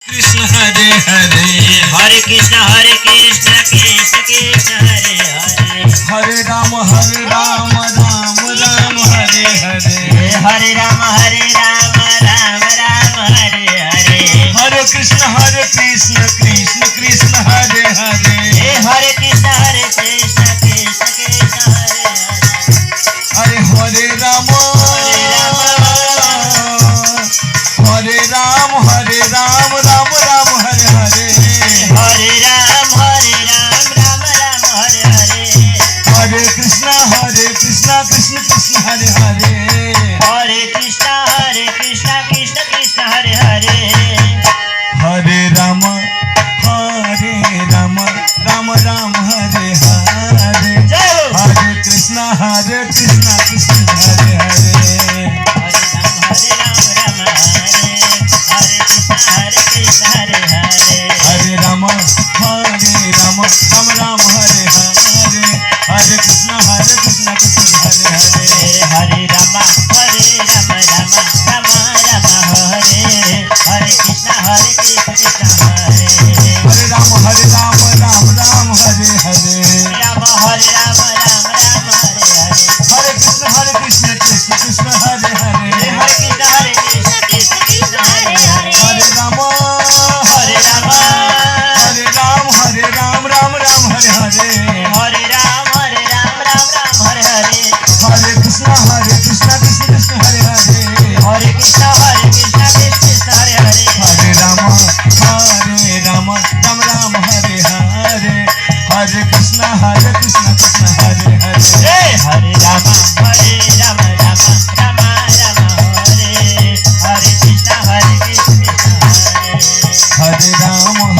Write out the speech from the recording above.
Krishna Hare Hare Hare Krishna Krishna Krishna Hare Hare Hare Ram Ram Ram Hare Hare Hare Ram Ram Ram Hare Hare Hare Krishna Krishna Krishna Hare Hare Hare Krishna Krishna Krishna Hare Hare Hare Ram Ram Ram Hare Hare Hare Ram Ram Ram Hare Hare Hare Krishna Krishna Krishna Hare Hare Hare Krishna Krishna Krishna Hare Hare Hare Ram Ram Ram Hare Hare Hare Krishna Krishna Hare Hare Hare Ram Hare Krishna Hare Hare Hare Ram Ram Ram Hare Hare Hare Krishna Krishna Hare Hare Hare Ram Ram Ram Hare Hare Krishna Krishna Hare Hare Ram Ram Ram Hare Hare Ram Hare Ram Hare Hare Hare Krishna Krishna Hare Hare Hare Krishna Krishna Hare Hare Hare Ram Ram Hare Hare Hare Ram Ram Hare Hare Hare Krishna Krishna Hare Hare Hare Krishna Krishna Hare Hare Hare Ram Ram Hare Hare Hare Krishna Krishna Hare Hare Hare Ram Ram Ram Hare Hare Krishna Krishna Hare Hare Ram